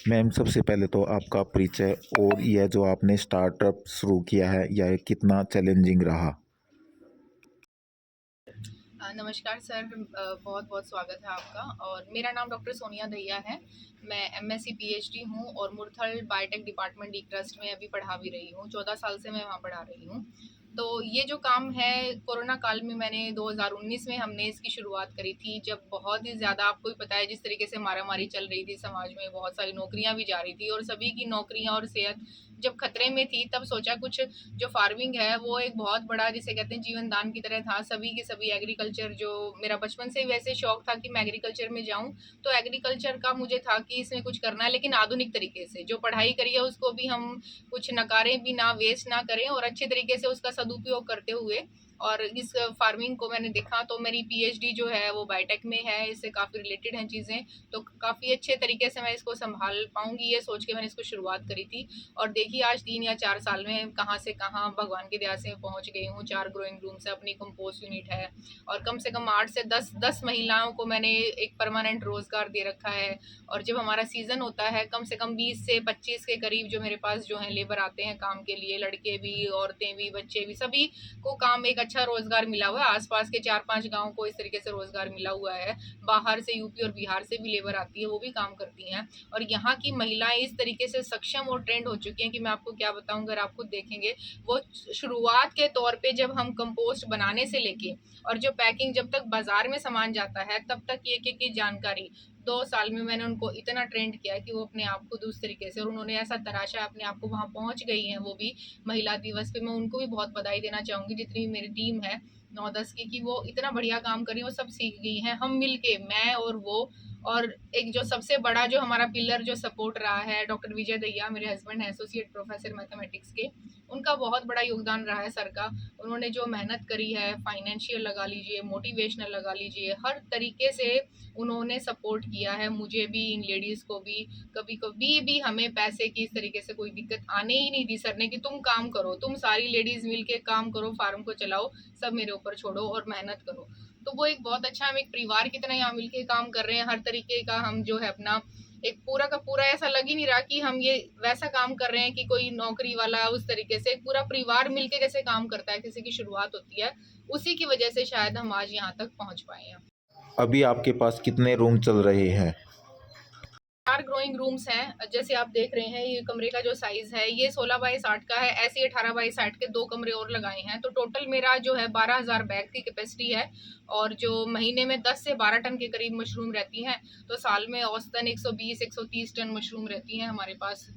Ma'am, सबसे पहले तो आपका परिचय और यह जो आपने स्टार्टअप शुरू किया है, यह कितना चैलेंजिंग रहा? नमस्कार सर, बहुत बहुत स्वागत है आपका। और मेरा नाम डॉक्टर सोनिया दहिया है। मैं एमएससी पीएचडी हूँ और Murthal biotech department D trust में अभी पढ़ा भी रही हूँ। 14 साल से मैं वहाँ पढ़ा रही हूँ। तो ये जो काम है, कोरोना काल में मैंने 2019 में हमने इसकी शुरुआत करी थी, जब बहुत ही ज़्यादा, आपको ही पता है जिस तरीके से मारामारी चल रही थी समाज में, बहुत सारी नौकरियां भी जा रही थी और सभी की नौकरियां और सेहत जब खतरे में थी, तब सोचा कुछ जो फार्मिंग है वो एक बहुत बड़ा, जिसे कहते हैं, जीवन दान की तरह था। सभी के सभी एग्रीकल्चर, जो मेरा बचपन से ही वैसे शौक था कि मैं एग्रीकल्चर में जाऊं, तो एग्रीकल्चर का मुझे था कि इसमें कुछ करना है, लेकिन आधुनिक तरीके से। जो पढ़ाई करी है उसको भी हम कुछ नकारें भी ना, वेस्ट ना करें, और अच्छे तरीके से उसका सदुपयोग करते हुए। और इस फार्मिंग को मैंने देखा, तो मेरी पीएचडी जो है वो बायोटेक में है, इससे काफ़ी रिलेटेड हैं चीज़ें। तो काफ़ी अच्छे तरीके से मैं इसको संभाल पाऊंगी, ये सोच के मैंने इसको शुरुआत करी थी। और देखिए आज 3 या 4 साल में कहाँ से कहाँ भगवान की दया से पहुँच गई हूँ। 4 ग्रोइंग रूम्स है, अपनी कंपोस्ट यूनिट है, और कम से कम 8 से 10 महिलाओं को मैंने एक परमानेंट रोजगार दे रखा है। और जब हमारा सीजन होता है, कम से कम 20 से 25 के करीब जो मेरे पास जो है लेबर आते हैं काम के लिए, लड़के भी, औरतें भी, बच्चे भी, सभी को काम, एक अच्छा रोजगार मिला हुआ है। आसपास के 4-5 गाँव को इस तरीके से रोजगार मिला हुआ है। बाहर से, यूपी और बिहार से भी लेबर आती है, वो भी काम करती हैं। और यहाँ की महिलाएं इस तरीके से सक्षम और ट्रेंड हो चुकी हैं कि मैं आपको क्या बताऊं, अगर आप खुद देखेंगे। वो शुरुआत के तौर पे जब हम कंपोस्ट बनाने से लेके और जो पैकिंग, जब तक बाजार में सामान जाता है, तब तक ये की जानकारी 2 साल में मैंने उनको इतना ट्रेंड किया कि वो अपने आप को उस तरीके से, और उन्होंने ऐसा तराशा अपने आप को, वहां पहुंच गई हैं वो भी। महिला दिवस पे मैं उनको भी बहुत बधाई देना चाहूंगी, जितनी भी मेरी टीम है 9-10 की, कि वो इतना बढ़िया काम कर रही है, वो सब सीख गई हैं, हम मिलके, मैं और वो। और एक जो सबसे बड़ा जो हमारा पिलर जो सपोर्ट रहा है, डॉक्टर विजय दहिया मेरे हस्बैंड है, एसोसिएट प्रोफेसर मैथमेटिक्स के। उनका बहुत बड़ा योगदान रहा है सर का। उन्होंने जो मेहनत करी है, फाइनेंशियल लगा लीजिए, मोटिवेशनल लगा लीजिए, हर तरीके से उन्होंने सपोर्ट किया है, मुझे भी, इन लेडीज को भी। कभी कभी भी हमें पैसे की इस तरीके से कोई दिक्कत आने ही नहीं दी सर ने, कि तुम काम करो, तुम सारी लेडीज मिलके काम करो, फार्म को चलाओ, सब मेरे ऊपर छोड़ो और मेहनत करो। तो वो एक बहुत अच्छा, हम एक परिवार की तरह यहाँ मिलके काम कर रहे हैं। हर तरीके का हम जो है अपना एक पूरा का पूरा, ऐसा लग ही नहीं रहा कि हम ये वैसा काम कर रहे हैं कि कोई नौकरी वाला, उस तरीके से पूरा परिवार मिलके जैसे काम करता है, किसी की शुरुआत होती है, उसी की वजह से शायद हम आज यहाँ तक पहुँच पाए हैं। अभी आपके पास कितने रूम चल रहे हैं? 4 ग्रोइंग रूम्स हैं, जैसे आप देख रहे हैं। ये कमरे का जो साइज है, ये 16 बाई 60 का है, ऐसे 18 बाई 60 के 2 कमरे और लगाए हैं। तो टोटल मेरा जो है 12,000 बैग की कैपेसिटी है। और जो महीने में 10 से 12 टन के करीब मशरूम रहती हैं, तो साल में औसतन 120-130 टन मशरूम रहती हैं हमारे पास।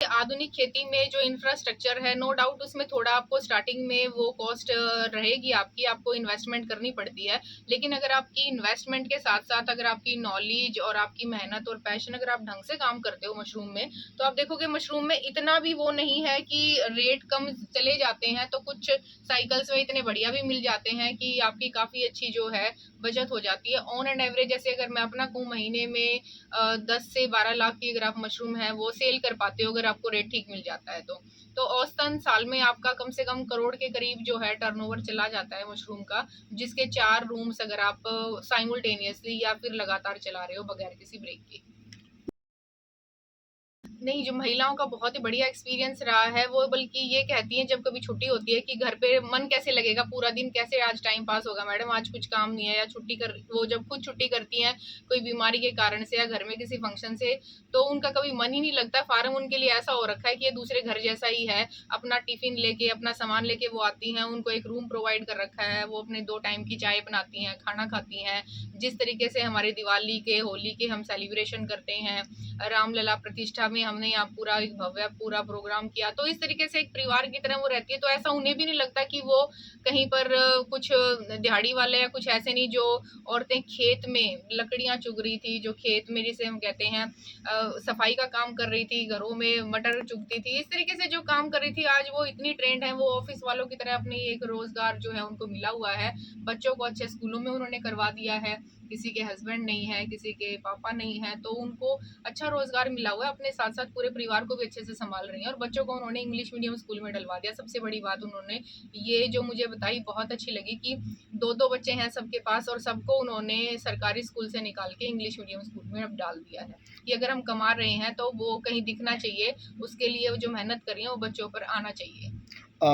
आधुनिक खेती में जो इंफ्रास्ट्रक्चर है, नो डाउट उसमें थोड़ा आपको स्टार्टिंग में वो कॉस्ट रहेगी, आपकी, आपको इन्वेस्टमेंट करनी पड़ती है। लेकिन अगर आपकी इन्वेस्टमेंट के साथ साथ अगर आपकी नॉलेज और आपकी मेहनत और पैशन, अगर आप ढंग से काम करते हो मशरूम में, तो आप देखोगे मशरूम में इतना भी वो नहीं है कि रेट कम चले जाते हैं। तो कुछ साइकिल्स में इतने बढ़िया भी मिल जाते हैं कि आपकी काफ़ी अच्छी जो है बचत हो जाती है। ऑन एंड एवरेज, जैसे अगर मैं अपना कहूँ, महीने में 10 से 12 लाख की अगर आप मशरूम है वो सेल कर पाते हो, अगर आपको रेट ठीक मिल जाता है तो औसतन साल में आपका कम से कम करोड़ के करीब जो है टर्नओवर चला जाता है मशरूम का। जिसके 4 रूम्स अगर आप साइमultaneously या फिर लगातार चला रहे हो बगैर किसी ब्रेक के। नहीं, जो महिलाओं का बहुत ही बढ़िया एक्सपीरियंस रहा है, वो बल्कि ये कहती हैं जब कभी छुट्टी होती है कि घर पे मन कैसे लगेगा, पूरा दिन कैसे आज टाइम पास होगा मैडम, आज कुछ काम नहीं है, या छुट्टी कर, वो जब खुद छुट्टी करती हैं कोई बीमारी के कारण से या घर में किसी फंक्शन से, तो उनका कभी मन ही नहीं लगता। फार्म उनके लिए ऐसा हो रखा है कि ये दूसरे घर जैसा ही है। अपना टिफिन लेके, अपना सामान लेके वो आती हैं, उनको एक रूम प्रोवाइड कर रखा है, वो अपने 2 टाइम की चाय बनाती हैं, खाना खाती हैं। जिस तरीके से हमारे दिवाली के, होली के हम सेलिब्रेशन करते हैं, रामलला प्रतिष्ठा में हमने यहाँ पूरा एक भव्य पूरा प्रोग्राम किया, तो इस तरीके से एक परिवार की तरह वो रहती है। तो ऐसा उन्हें भी नहीं लगता कि वो कहीं पर कुछ दिहाड़ी वाले या कुछ ऐसे नहीं। जो औरतें खेत में लकड़ियां चुग रही थी, जो खेत में जिसे हम कहते हैं सफाई का काम कर रही थी, घरों में मटर चुगती थी, इस तरीके से जो काम कर रही थी, आज वो इतनी ट्रेंड है, वो ऑफिस वालों की तरह अपनी एक रोजगार जो है उनको मिला हुआ है। बच्चों को अच्छे स्कूलों में उन्होंने करवा दिया है। किसी के हस्बैंड नहीं है, किसी के पापा नहीं है, तो उनको अच्छा रोजगार मिला हुआ है, अपने साथ साथ पूरे परिवार को भी अच्छे से संभाल रही हैं और बच्चों को उन्होंने इंग्लिश मीडियम स्कूल में डलवा दिया। सबसे बड़ी बात उन्होंने ये जो मुझे बताई बहुत अच्छी लगी कि दो दो बच्चे हैं सबके पास और सबको उन्होंने सरकारी स्कूल से निकाल के इंग्लिश मीडियम स्कूल में अब डाल दिया है कि अगर हम कमा रहे हैं तो वो कहीं दिखना चाहिए, उसके लिए वो जो मेहनत कर रही है वो बच्चों पर आना चाहिए।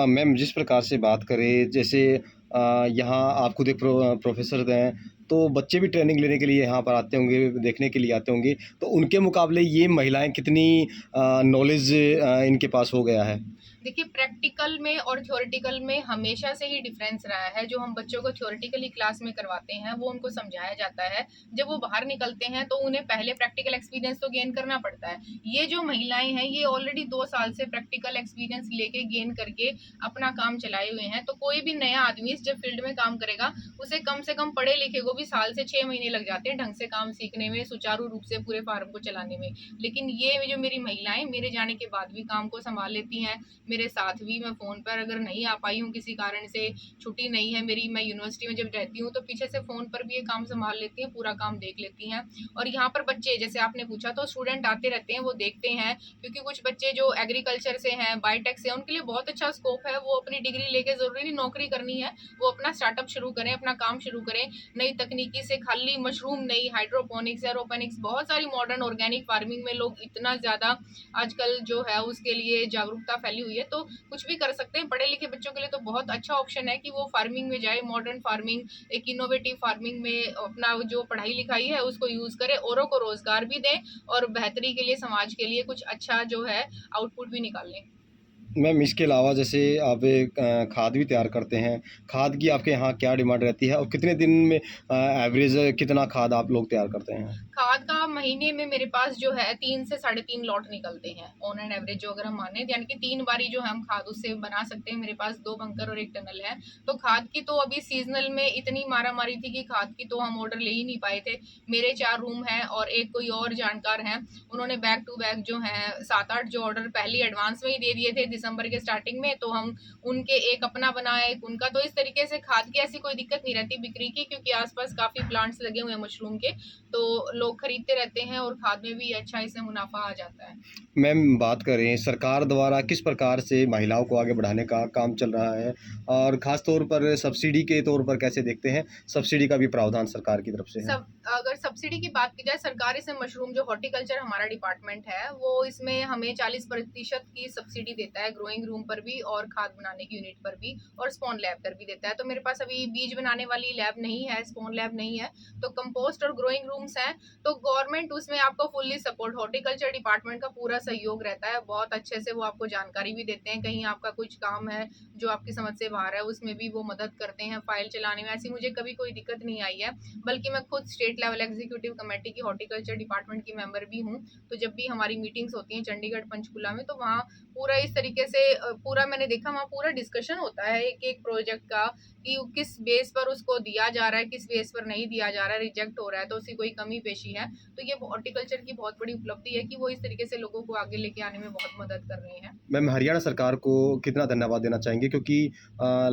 मैम जिस प्रकार से बात करें जैसे यहाँ आप खुद एक प्रोफेसर हैं, तो बच्चे भी ट्रेनिंग लेने के लिए यहाँ पर आते होंगे, देखने के लिए आते होंगे, तो उनके मुकाबले ये महिलाएं कितनी नॉलेज इनके पास हो गया है? देखिए, प्रैक्टिकल में और थ्योरेटिकल में हमेशा से ही डिफरेंस रहा है। जो हम बच्चों को थ्योरेटिकली क्लास में करवाते हैं वो उनको समझाया जाता है, जब वो बाहर निकलते हैं तो उन्हें पहले प्रैक्टिकल एक्सपीरियंस तो गेन करना पड़ता है। ये जो महिलाएं हैं ये ऑलरेडी 2 साल से प्रैक्टिकल एक्सपीरियंस लेके गेन करके अपना काम चलाए हुए हैं। तो कोई भी नया आदमी जब फील्ड में काम करेगा उसे कम से कम पढ़े लिखे को भी साल से 6 महीने लग जाते हैं ढंग से काम सीखने में, सुचारू रूप से पूरे फार्म को चलाने में। लेकिन ये जो मेरी महिलाएं मेरे जाने के बाद भी काम को संभाल लेती हैं, मेरे साथ भी। मैं फ़ोन पर अगर नहीं आ पाई हूँ किसी कारण से, छुट्टी नहीं है मेरी, मैं यूनिवर्सिटी में जब रहती हूँ तो पीछे से फ़ोन पर भी ये काम संभाल लेती हैं, पूरा काम देख लेती हैं। और यहाँ पर बच्चे जैसे आपने पूछा तो स्टूडेंट आते रहते हैं, वो देखते हैं, क्योंकि कुछ बच्चे जो एग्रीकल्चर से हैं, बायोटेक से हैं, उनके लिए बहुत अच्छा स्कोप है। वो अपनी डिग्री लेके ज़रूरी नहीं नौकरी करनी है, वो अपना स्टार्टअप शुरू करें, अपना काम शुरू करें नई तकनीकी से। खाली मशरूम नहीं, हाइड्रोपोनिक्स, एरोपोनिक्स, बहुत सारी मॉडर्न ऑर्गेनिक फार्मिंग में लोग इतना ज़्यादा आजकल जो है उसके लिए जागरूकता फैली हुई है, तो कुछ भी कर सकते हैं। पढ़े लिखे बच्चों के लिए तो बहुत अच्छा ऑप्शन है कि वो फार्मिंग में जाए, मॉडर्न फार्मिंग, एक इनोवेटिव फार्मिंग में अपना जो पढ़ाई लिखाई है उसको यूज़ करें, औरों को रोजगार भी दें और बेहतरी के लिए, समाज के लिए कुछ अच्छा जो है आउटपुट भी निकालें। मैम इसके अलावा जैसे आप एक खाद भी तैयार करते हैं, खाद की आपके यहाँ क्या डिमांड रहती है और कितने दिन में एवरेज कितना खाद आप लोग तैयार करते हैं? खाद का महीने में मेरे पास जो है 3 से 3.5 लॉट निकलते हैं ऑन एंड एवरेज, जो अगर हम माने, यानी कि 3 बारी जो हम खाद उससे बना सकते हैं। मेरे पास 2 बंकर और 1 टनल है। तो खाद की तो अभी सीजनल में इतनी मारा मारी थी कि खाद की तो हम ऑर्डर ले ही नहीं पाए थे। मेरे 4 रूम हैं और एक कोई और जानकार हैं, उन्होंने बैक टू बैक जो है 7-8 जो ऑर्डर पहले एडवांस में ही दे दिए थे दिसंबर के स्टार्टिंग में, तो हम उनके एक अपना बनाया, एक उनका। तो इस तरीके से खाद की ऐसी कोई दिक्कत नहीं रहती बिक्री की, क्योंकि आसपास काफ़ी प्लांट्स लगे हुए हैं मशरूम के, तो लोग खरीदते रहते हैं और खाद में भी अच्छा इससे मुनाफा आ जाता है। मैम बात करें सरकार द्वारा किस प्रकार से महिलाओं को आगे बढ़ाने का काम चल रहा है और ख़ास तौर पर सब्सिडी के तौर पर कैसे देखते हैं? सब्सिडी का भी प्रावधान सरकार की तरफ से है। सब अगर सब्सिडी की बात की जाए, सरकार इसे मशरूम, जो हॉर्टिकल्चर हमारा डिपार्टमेंट है, वो इसमें हमें 40% की सब्सिडी देता है, ग्रोइंग रूम पर भी और खाद बनाने की यूनिट पर भी, और स्पॉन लैब पर भी देता है। तो मेरे पास अभी बीज बनाने वाली लैब नहीं है, स्पॉन लैब नहीं है, तो कंपोस्ट और ग्रोइंग रूम्स हैं। तो गवर्नमेंट उसमें आपको फुल्ली सपोर्ट, हॉर्टिकल्चर डिपार्टमेंट का पूरा सहयोग रहता है, बहुत अच्छे से वो आपको जानकारी भी देते हैं। कहीं आपका कुछ काम है जो आपकी समझ से बाहर है, उसमें भी वो मदद करते हैं, फाइल चलाने में ऐसी मुझे कभी कोई दिक्कत नहीं आई है। बल्कि मैं खुद स्टेट लेवल एग्जीक्यूटिव कमेटी की हॉर्टिकल्चर डिपार्टमेंट की मेंबर भी हूँ। तो जब भी हमारी मीटिंग्स होती हैं चंडीगढ़ पंचकुला में, तो वहाँ पूरा इस तरीके से पूरा मैंने देखा, वहाँ पूरा डिस्कशन होता है एक एक प्रोजेक्ट का, कि किस बेस पर उसको दिया जा रहा है, किस बेस पर नहीं दिया जा रहा है, रिजेक्ट हो रहा है तो उसकी कोई कमी पेशी है। तो ये हॉर्टिकल्चर की बहुत बड़ी उपलब्धि है कि वो इस तरीके से लोगों को आगे लेके आने में बहुत मदद कर रहे हैं। मैम हरियाणा सरकार को कितना धन्यवाद देना चाहेंगे क्योंकि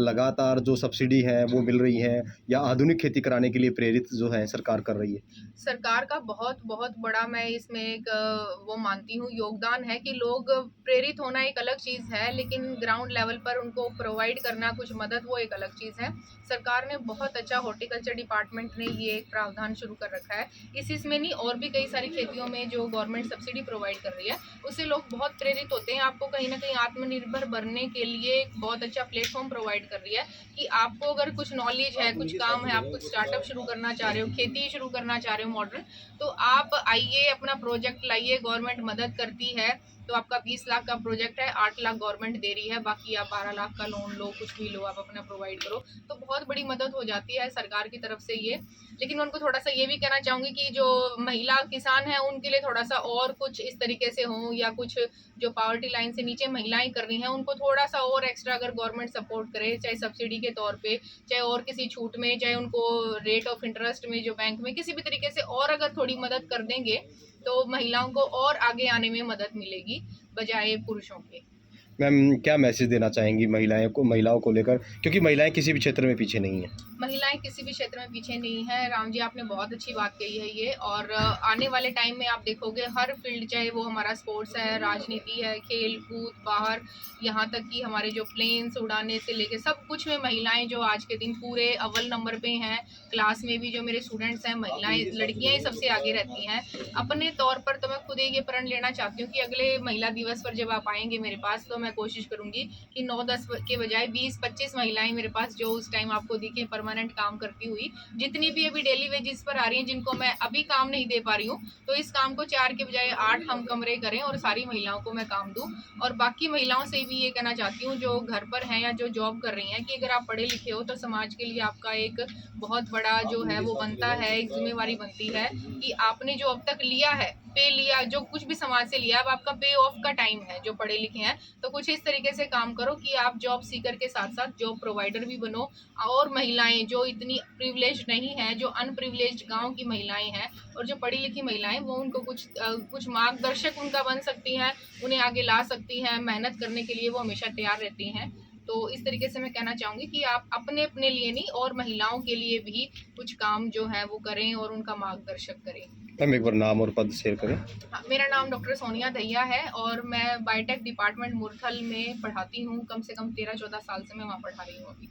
लगातार जो सब्सिडी है वो मिल रही है या आधुनिक खेती कराने के लिए प्रेरित जो है सरकार कर रही है? सरकार का बहुत बहुत बड़ा, मैं इसमें एक वो मानती हूँ, योगदान है कि लोग प्रेरित होना एक अलग चीज़ है, लेकिन ग्राउंड लेवल पर उनको प्रोवाइड करना कुछ मदद, वो एक अलग चीज़ है। सरकार ने बहुत अच्छा, हॉर्टिकल्चर डिपार्टमेंट ने ये एक प्रावधान शुरू कर रखा है। इसमें नहीं, और भी कई सारी खेतियों में जो गवर्नमेंट सब्सिडी प्रोवाइड कर रही है उससे लोग बहुत प्रेरित होते हैं। आपको कहीं ना कहीं आत्मनिर्भर बनने के लिए एक बहुत अच्छा प्लेटफॉर्म प्रोवाइड कर रही है कि आपको अगर कुछ नॉलेज है, कुछ काम है, आप कुछ स्टार्टअप शुरू करना चाह रहे हो, खेती शुरू करना चाह रहे हो मॉडर्न, तो आप आइए, अपना प्रोजेक्ट लाइए, गवर्नमेंट मदद करती है। तो आपका 20 लाख का प्रोजेक्ट है, 8 लाख गवर्नमेंट दे रही है, बाकी आप 12 लाख का लोन लो, कुछ भी लो, आप अपना प्रोवाइड करो। तो बहुत बड़ी मदद हो जाती है सरकार की तरफ से ये। लेकिन उनको थोड़ा सा ये भी कहना चाहूँगी कि जो महिला किसान हैं उनके लिए थोड़ा सा और कुछ इस तरीके से हो, या कुछ जो पावर्टी लाइन से नीचे महिलाएं कर रही हैं उनको थोड़ा सा और एक्स्ट्रा अगर गवर्नमेंट सपोर्ट करे, चाहे सब्सिडी के तौर पे, चाहे और किसी छूट में, चाहे उनको रेट ऑफ इंटरेस्ट में जो बैंक में किसी भी तरीके से और अगर थोड़ी मदद कर देंगे, तो महिलाओं को और आगे आने में मदद मिलेगी बजाय पुरुषों के। मैम क्या मैसेज देना चाहेंगी महिलाओं को लेकर, क्योंकि महिलाएं किसी भी क्षेत्र में पीछे नहीं हैं। महिलाएं किसी भी क्षेत्र में पीछे नहीं है। राम जी आपने बहुत अच्छी बात कही है ये। और आने वाले टाइम में आप देखोगे हर फील्ड, चाहे वो हमारा स्पोर्ट्स है, राजनीति है, खेल कूद, बाहर, यहाँ तक कि हमारे जो प्लेन्स उड़ाने से लेके सब कुछ में महिलाएं जो आज के दिन पूरे अव्वल नंबर पे हैं। क्लास में भी जो मेरे स्टूडेंट्स हैं, महिलाएं, लड़कियां ही सबसे आगे रहती हैं। अपने तौर पर तो मैं खुद एक ये प्रण लेना चाहती हूँ कि अगले महिला दिवस पर जब आप आएंगे मेरे पास, तो मैं कोशिश करूंगी कि 9-10 के बजाय 20-25 महिलाएं मेरे पास जो उस टाइम आपको दिखे परमानेंट काम करती हुई, जितनी भी अभी डेली वेजेस पर आ रही हैं, जिनको मैं अभी काम नहीं दे पा रही हूँ, तो इस काम को 4 के बजाय 8 हम कमरे करें और सारी महिलाओं को मैं काम दूं। और बाकी महिलाओं से भी ये कहना चाहती हूँ जो घर पर हैं या जो जॉब कर रही हैं, कि अगर आप पढ़े लिखे हो तो समाज के लिए आपका एक बहुत बड़ा जो है वो बनता है, एक जिम्मेवारी बनती है कि आपने जो अब तक लिया है, पे लिया, जो कुछ भी समाज से लिया, अब आपका पे ऑफ का टाइम है। जो पढ़े लिखे हैं तो कुछ इस तरीके से काम करो कि आप जॉब सीकर के साथ साथ जॉब प्रोवाइडर भी बनो। और महिलाएं जो इतनी प्रिविलेज नहीं है, जो अनप्रिविलेज्ड गांव की महिलाएं हैं और जो पढ़ी लिखी महिलाएं, वो उनको कुछ मार्गदर्शक उनका बन सकती हैं, उन्हें आगे ला सकती हैं। मेहनत करने के लिए वो हमेशा तैयार रहती हैं। तो इस तरीके से मैं कहना चाहूँगी कि आप अपने अपने लिए नहीं और महिलाओं के लिए भी कुछ काम जो है वो करें और उनका मार्गदर्शक करें। मैम एक बार नाम और पद शेयर करें। हाँ, मेरा नाम डॉक्टर सोनिया दहिया है और मैं बायोटेक डिपार्टमेंट मुरथल में पढ़ाती हूँ। कम से कम 13-14 साल से मैं वहाँ पढ़ा रही हूँ अभी।